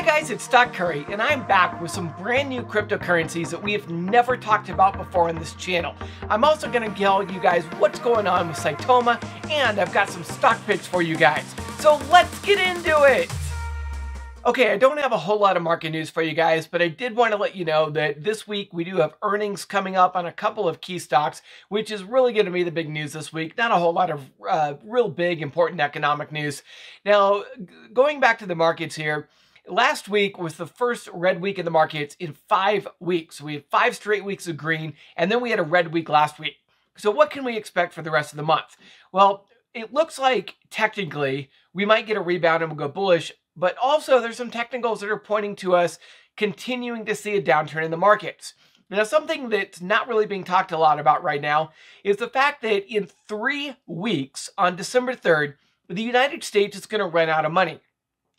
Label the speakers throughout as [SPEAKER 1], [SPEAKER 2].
[SPEAKER 1] Hi guys, it's Stock Curry, and I'm back with some brand new cryptocurrencies that we have never talked about before on this channel. I'm also going to tell you guys what's going on with Saitama, and I've got some stock picks for you guys. So let's get into it! Okay, I don't have a whole lot of market news for you guys, but I did want to let you know that this week we do have earnings coming up on a couple of key stocks, which is really going to be the big news this week. Not a whole lot of real big, important economic news. Now, going back to the markets here, last week was the first red week in the markets in 5 weeks. We had 5 straight weeks of green, and then we had a red week last week. So what can we expect for the rest of the month? Well, it looks like technically we might get a rebound and we'll go bullish, but also there's some technicals that are pointing to us continuing to see a downturn in the markets. Now, something that's not really being talked a lot about right now is the fact that in 3 weeks, on December 3rd, the United States is going to run out of money.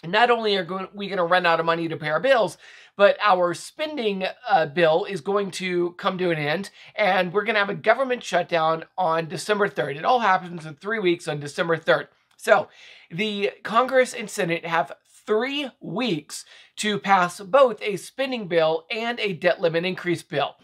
[SPEAKER 1] And not only are we going to run out of money to pay our bills, but our spending bill is going to come to an end, and we're going to have a government shutdown on December 3rd. It all happens in 3 weeks on December 3rd. So the Congress and Senate have 3 weeks to pass both a spending bill and a debt limit increase bill.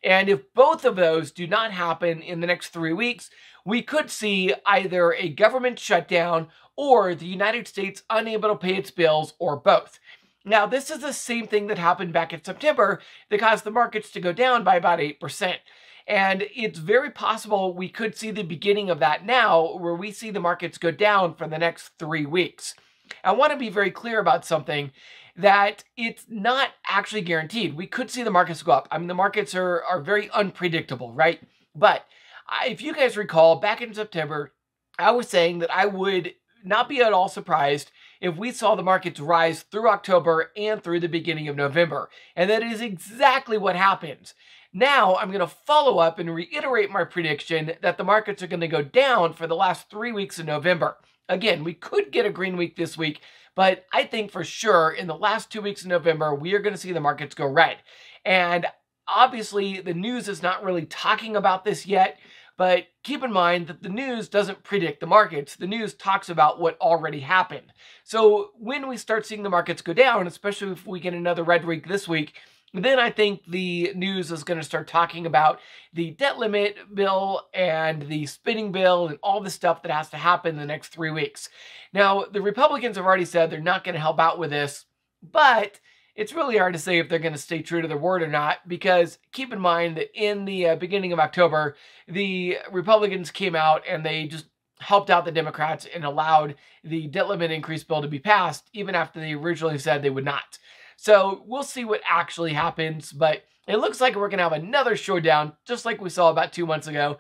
[SPEAKER 1] And if both of those do not happen in the next 3 weeks, we could see either a government shutdown or the United States unable to pay its bills, or both. Now, this is the same thing that happened back in September that caused the markets to go down by about 8%. And it's very possible we could see the beginning of that now, where we see the markets go down for the next 3 weeks. I want to be very clear about something, that it's not actually guaranteed. We could see the markets go up. I mean, the markets are very unpredictable, right? But if you guys recall, back in September, I was saying that I would not be at all surprised if we saw the markets rise through October and through the beginning of November. And that is exactly what happens. Now, I'm going to follow up and reiterate my prediction that the markets are going to go down for the last 3 weeks of November. Again, we could get a green week this week, but I think for sure in the last 2 weeks of November, we are going to see the markets go red. And obviously, the news is not really talking about this yet, but keep in mind that the news doesn't predict the markets. The news talks about what already happened. So when we start seeing the markets go down, especially if we get another red week this week, then I think the news is going to start talking about the debt limit bill and the spending bill and all the stuff that has to happen in the next 3 weeks. Now, the Republicans have already said they're not going to help out with this, but it's really hard to say if they're going to stay true to their word or not, because keep in mind that in the beginning of October, the Republicans came out and they just helped out the Democrats and allowed the debt limit increase bill to be passed, even after they originally said they would not. So we'll see what actually happens, but it looks like we're going to have another showdown, just like we saw about 2 months ago.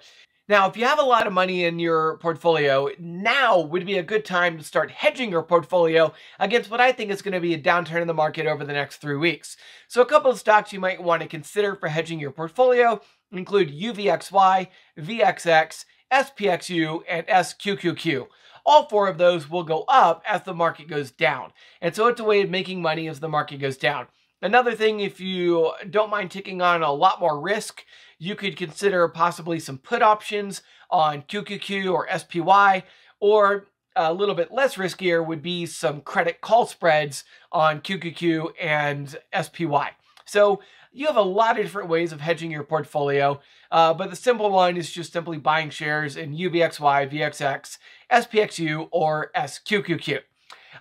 [SPEAKER 1] Now, if you have a lot of money in your portfolio, now would be a good time to start hedging your portfolio against what I think is going to be a downturn in the market over the next 3 weeks. So a couple of stocks you might want to consider for hedging your portfolio include UVXY, VXX, SPXU, and SQQQ. All 4 of those will go up as the market goes down. And so it's a way of making money as the market goes down. Another thing, if you don't mind taking on a lot more risk, you could consider possibly some put options on QQQ or SPY, or a little bit less riskier would be some credit call spreads on QQQ and SPY. So you have a lot of different ways of hedging your portfolio, but the simple one is just simply buying shares in UVXY, VXX, SPXU, or SQQQ.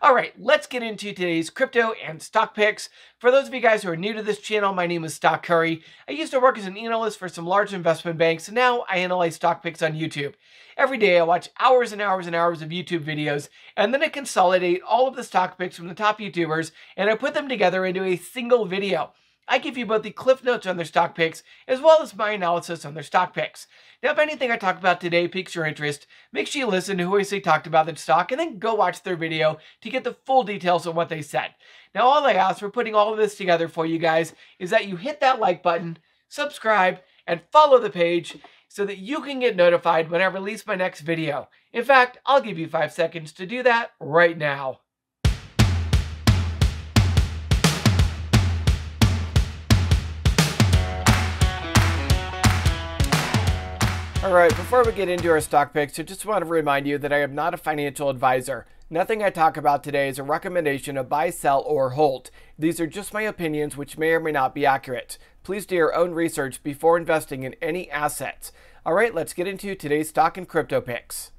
[SPEAKER 1] All right, let's get into today's crypto and stock picks. For those of you guys who are new to this channel, my name is Stock Curry. I used to work as an analyst for some large investment banks, and now I analyze stock picks on YouTube. Every day I watch hours and hours and hours of YouTube videos, and then I consolidate all of the stock picks from the top YouTubers, and I put them together into a single video. I give you both the cliff notes on their stock picks, as well as my analysis on their stock picks. Now, if anything I talk about today piques your interest, make sure you listen to who I say talked about that stock, and then go watch their video to get the full details of what they said. Now, all I ask for putting all of this together for you guys is that you hit that like button, subscribe, and follow the page so that you can get notified when I release my next video. In fact, I'll give you 5 seconds to do that right now. All right, before we get into our stock picks, I just want to remind you that I am not a financial advisor. Nothing I talk about today is a recommendation of buy, sell, or hold. These are just my opinions, which may or may not be accurate. Please do your own research before investing in any assets. Alright, let's get into today's stock and crypto picks.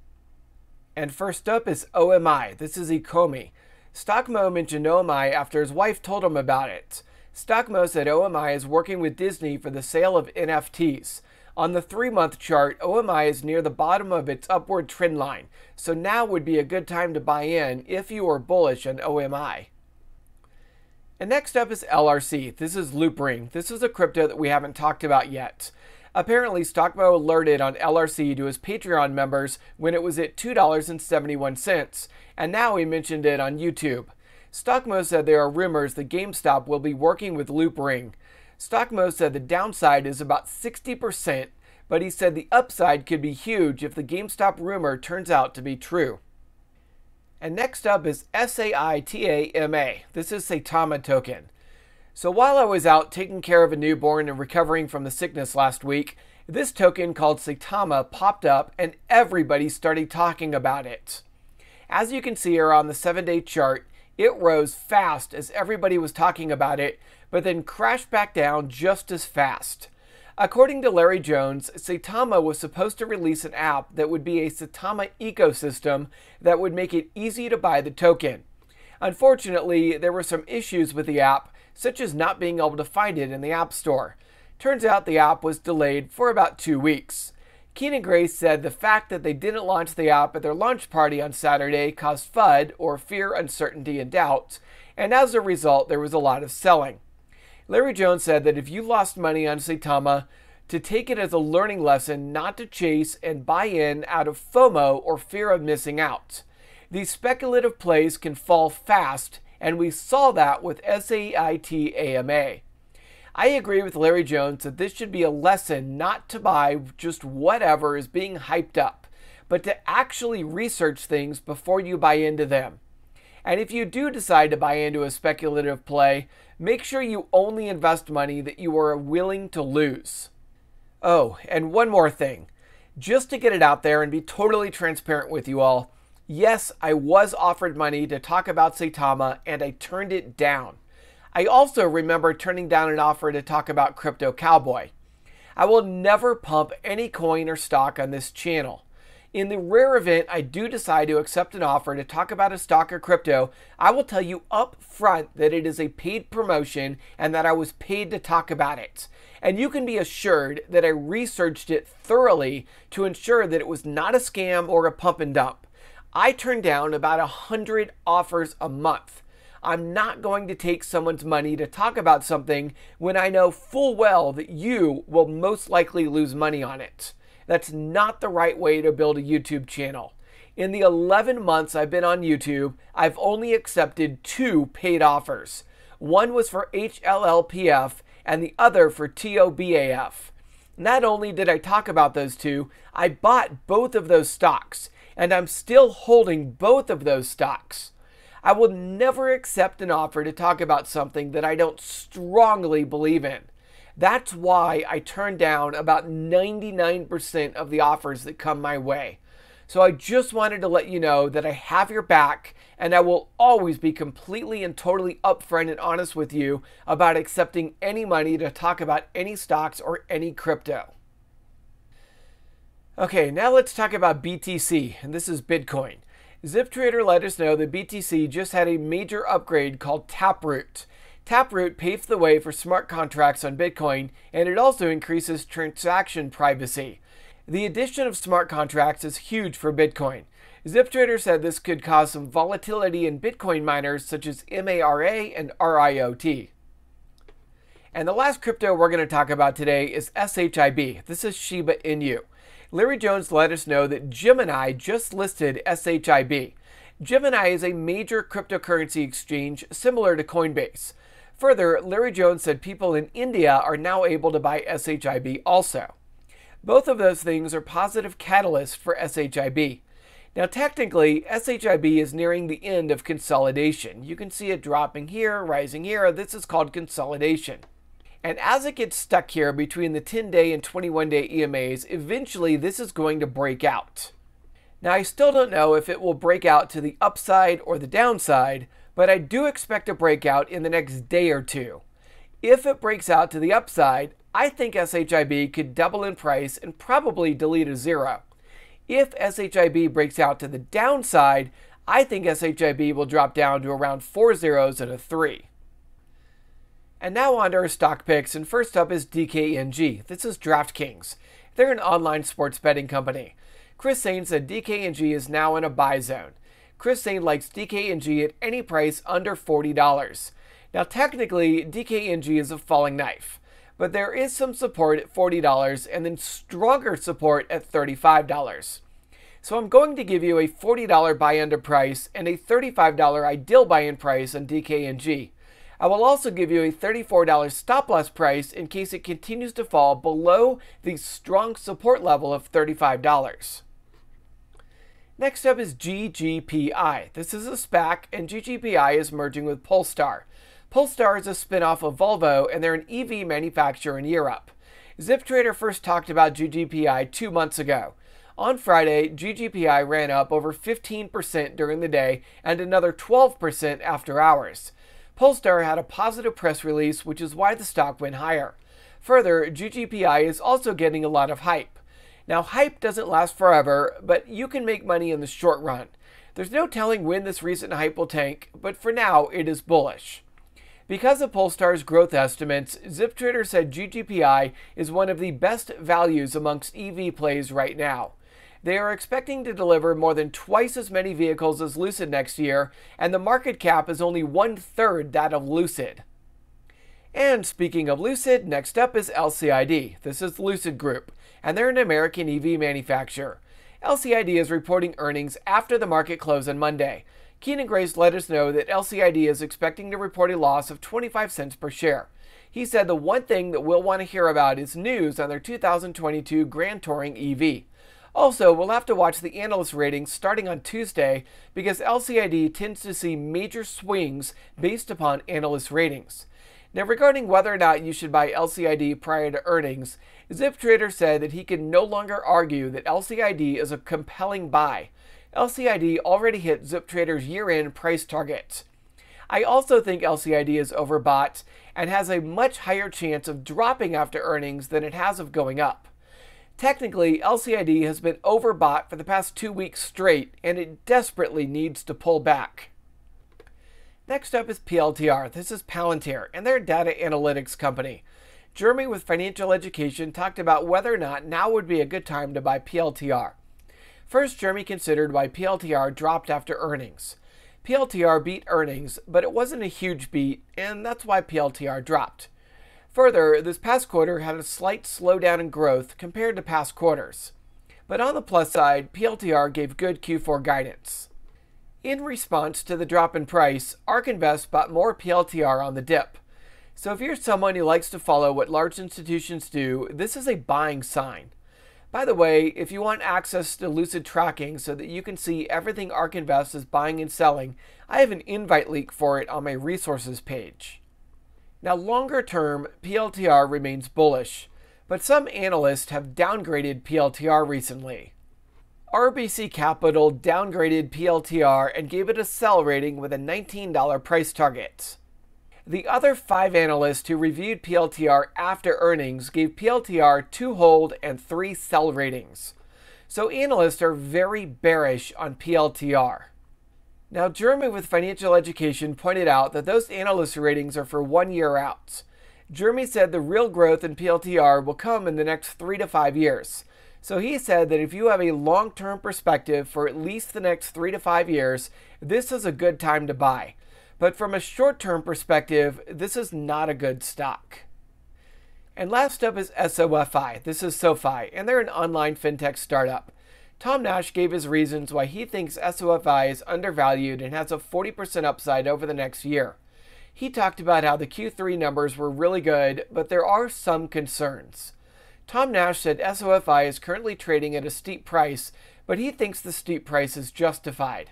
[SPEAKER 1] And first up is OMI. This is ECOMI. Stockmo mentioned OMI after his wife told him about it. Stockmo said OMI is working with Disney for the sale of NFTs. On the 3-month chart, OMI is near the bottom of its upward trend line, so now would be a good time to buy in if you are bullish on OMI. And next up is LRC. This is Loopring. This is a crypto that we haven't talked about yet. Apparently, Stockmo alerted on LRC to his Patreon members when it was at $2.71, and now he mentioned it on YouTube. Stockmo said there are rumors that GameStop will be working with Loopring. Stockmo said the downside is about 60%, but he said the upside could be huge if the GameStop rumor turns out to be true. And next up is SAITAMA. This is Saitama token. So while I was out taking care of a newborn and recovering from the sickness last week, this token called Saitama popped up and everybody started talking about it. As you can see here on the 7-day chart, it rose fast as everybody was talking about it, but then crashed back down just as fast. According to Larry Jones, Saitama was supposed to release an app that would be a Saitama ecosystem that would make it easy to buy the token. Unfortunately, there were some issues with the app, such as not being able to find it in the App Store. Turns out the app was delayed for about 2 weeks. Keenan Grace said the fact that they didn't launch the app at their launch party on Saturday caused FUD, or fear, uncertainty, and doubt, and as a result there was a lot of selling. Larry Jones said that if you lost money on Saitama, to take it as a learning lesson not to chase and buy in out of FOMO or fear of missing out. These speculative plays can fall fast, and we saw that with SAITAMA. I agree with Larry Jones that this should be a lesson not to buy just whatever is being hyped up, but to actually research things before you buy into them. And if you do decide to buy into a speculative play, make sure you only invest money that you are willing to lose. Oh, and one more thing. Just to get it out there and be totally transparent with you all, yes, I was offered money to talk about Saitama and I turned it down. I also remember turning down an offer to talk about Crypto Cowboy. I will never pump any coin or stock on this channel. In the rare event I do decide to accept an offer to talk about a stock or crypto, I will tell you up front that it is a paid promotion and that I was paid to talk about it. And you can be assured that I researched it thoroughly to ensure that it was not a scam or a pump and dump. I turn down about 100 offers a month. I'm not going to take someone's money to talk about something when I know full well that you will most likely lose money on it. That's not the right way to build a YouTube channel. In the 11 months I've been on YouTube, I've only accepted 2 paid offers. One was for HLLPF and the other for TOBAF. Not only did I talk about those 2, I bought both of those stocks, and I'm still holding both of those stocks. I will never accept an offer to talk about something that I don't strongly believe in. That's why I turn down about 99% of the offers that come my way. So I just wanted to let you know that I have your back, and I will always be completely and totally upfront and honest with you about accepting any money to talk about any stocks or any crypto. Okay, now let's talk about BTC, and this is Bitcoin. ZipTrader let us know that BTC just had a major upgrade called Taproot. Taproot paved the way for smart contracts on Bitcoin, and it also increases transaction privacy. The addition of smart contracts is huge for Bitcoin. ZipTrader said this could cause some volatility in Bitcoin miners such as MARA and RIOT. And the last crypto we're going to talk about today is SHIB. This is Shiba Inu. Larry Jones let us know that Gemini just listed SHIB. Gemini is a major cryptocurrency exchange similar to Coinbase. Further, Larry Jones said people in India are now able to buy SHIB also. Both of those things are positive catalysts for SHIB. Now technically, SHIB is nearing the end of consolidation. You can see it dropping here, rising here. This is called consolidation. And as it gets stuck here between the 10-day and 21-day EMAs, eventually this is going to break out. Now, I still don't know if it will break out to the upside or the downside, but I do expect a breakout in the next day or two. If it breaks out to the upside, I think SHIB could double in price and probably delete a zero. If SHIB breaks out to the downside, I think SHIB will drop down to around 4 zeros and a 3. And now on to our stock picks, and first up is DKNG. This is DraftKings. They're an online sports betting company. Chris Sain said DKNG is now in a buy zone. Chris Sain likes DKNG at any price under $40. Now technically, DKNG is a falling knife, but there is some support at $40 and then stronger support at $35. So I'm going to give you a $40 buy-in price and a $35 ideal buy-in price on DKNG. I will also give you a $34 stop-loss price in case it continues to fall below the strong support level of $35. Next up is GGPI. This is a SPAC, and GGPI is merging with Polestar. Polestar is a spin-off of Volvo, and they're an EV manufacturer in Europe. ZipTrader first talked about GGPI 2 months ago. On Friday, GGPI ran up over 15% during the day and another 12% after hours. Polestar had a positive press release, which is why the stock went higher. Further, GGPI is also getting a lot of hype. Now, hype doesn't last forever, but you can make money in the short run. There's no telling when this recent hype will tank, but for now, it is bullish. Because of Polestar's growth estimates, ZipTrader said GGPI is one of the best values amongst EV plays right now. They are expecting to deliver more than twice as many vehicles as Lucid next year, and the market cap is only 1/3 that of Lucid. And speaking of Lucid, next up is LCID. This is Lucid Group, and they're an American EV manufacturer. LCID is reporting earnings after the market close on Monday. Keenan Grace let us know that LCID is expecting to report a loss of 25 cents per share. He said the one thing that we'll want to hear about is news on their 2022 Grand Touring EV. Also, we'll have to watch the analyst ratings starting on Tuesday because LCID tends to see major swings based upon analyst ratings. Now, regarding whether or not you should buy LCID prior to earnings, ZipTrader said that he can no longer argue that LCID is a compelling buy. LCID already hit ZipTrader's year-end price targets. I also think LCID is overbought and has a much higher chance of dropping after earnings than it has of going up. Technically, LCID has been overbought for the past 2 weeks straight, and it desperately needs to pull back. Next up is PLTR. This is Palantir, and they're a data analytics company. Jeremy with Financial Education talked about whether or not now would be a good time to buy PLTR. First, Jeremy considered why PLTR dropped after earnings. PLTR beat earnings, but it wasn't a huge beat, and that's why PLTR dropped. Further, this past quarter had a slight slowdown in growth compared to past quarters. But on the plus side, PLTR gave good Q4 guidance. In response to the drop in price, ARK Invest bought more PLTR on the dip. So if you're someone who likes to follow what large institutions do, this is a buying sign. By the way, if you want access to Lucid tracking so that you can see everything ARK Invest is buying and selling, I have an invite link for it on my resources page. Now, longer term, PLTR remains bullish, but some analysts have downgraded PLTR recently. RBC Capital downgraded PLTR and gave it a sell rating with a $19 price target. The other 5 analysts who reviewed PLTR after earnings gave PLTR 2 hold and 3 sell ratings. So analysts are very bearish on PLTR. Now, Jeremy with Financial Education pointed out that those analyst ratings are for 1 year out. Jeremy said the real growth in PLTR will come in the next 3 to 5 years. So he said that if you have a long-term perspective for at least the next 3 to 5 years, this is a good time to buy. But from a short-term perspective, this is not a good stock. And last up is SOFI. This is SOFI, and they're an online fintech startup. Tom Nash gave his reasons why he thinks SOFI is undervalued and has a 40% upside over the next year. He talked about how the Q3 numbers were really good, but there are some concerns. Tom Nash said SOFI is currently trading at a steep price, but he thinks the steep price is justified.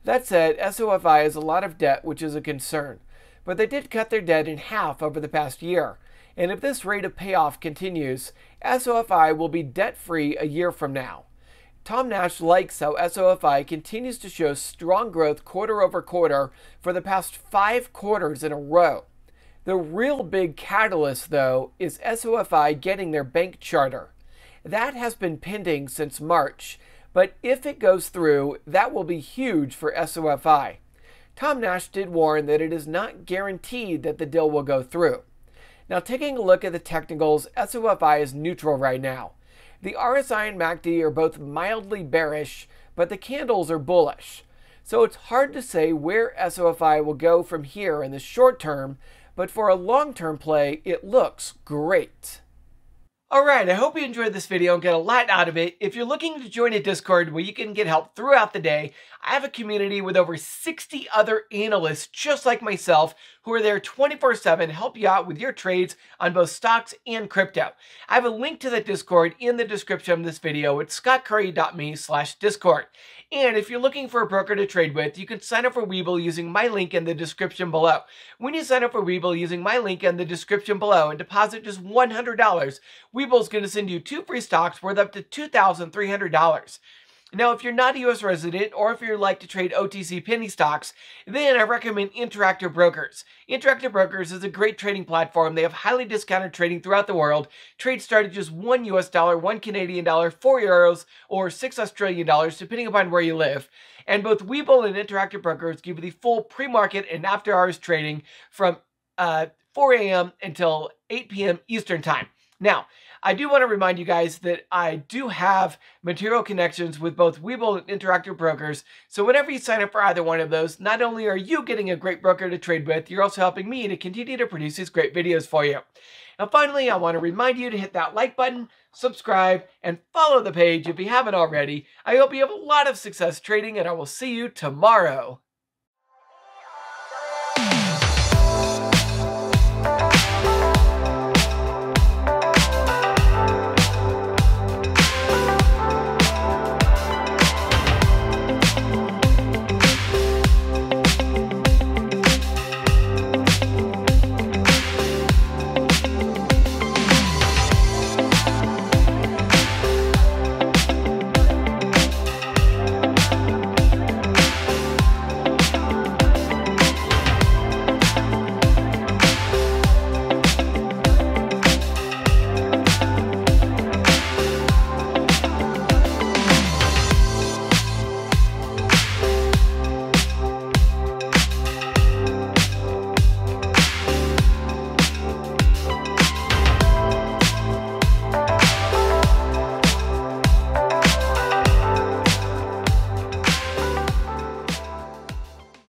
[SPEAKER 1] That said, SOFI has a lot of debt, which is a concern, but they did cut their debt in half over the past year, and if this rate of payoff continues, SOFI will be debt-free a year from now. Tom Nash likes how SOFI continues to show strong growth quarter over quarter for the past 5 quarters in a row. The real big catalyst, though, is SOFI getting their bank charter. That has been pending since March, but if it goes through, that will be huge for SOFI. Tom Nash did warn that it is not guaranteed that the deal will go through. Now, taking a look at the technicals, SOFI is neutral right now. The RSI and MACD are both mildly bearish, but the candles are bullish. So it's hard to say where SOFI will go from here in the short term, but for a long-term play, it looks great. Alright, I hope you enjoyed this video and get a lot out of it. If you're looking to join a Discord where you can get help throughout the day, I have a community with over 60 other analysts just like myself who are there 24/7 to help you out with your trades on both stocks and crypto. I have a link to the Discord in the description of this video at scottcurry.me/discord. And if you're looking for a broker to trade with, you can sign up for Webull using my link in the description below. When you sign up for Webull using my link in the description below and deposit just $100, Webull's going to send you 2 free stocks worth up to $2,300. Now, if you're not a U.S. resident or if you like to trade OTC penny stocks, then I recommend Interactive Brokers. Interactive Brokers is a great trading platform. They have highly discounted trading throughout the world. Trades start at just $1 US, $1 Canadian dollar, 4 euros, or 6 Australian dollars, depending upon where you live. And both Webull and Interactive Brokers give you the full pre-market and after-hours trading from 4 a.m. until 8 p.m. Eastern Time. Now, I do want to remind you guys that I do have material connections with both Webull and Interactive Brokers, so whenever you sign up for either one of those, not only are you getting a great broker to trade with, you're also helping me to continue to produce these great videos for you. Now finally, I want to remind you to hit that like button, subscribe, and follow the page if you haven't already. I hope you have a lot of success trading, and I will see you tomorrow.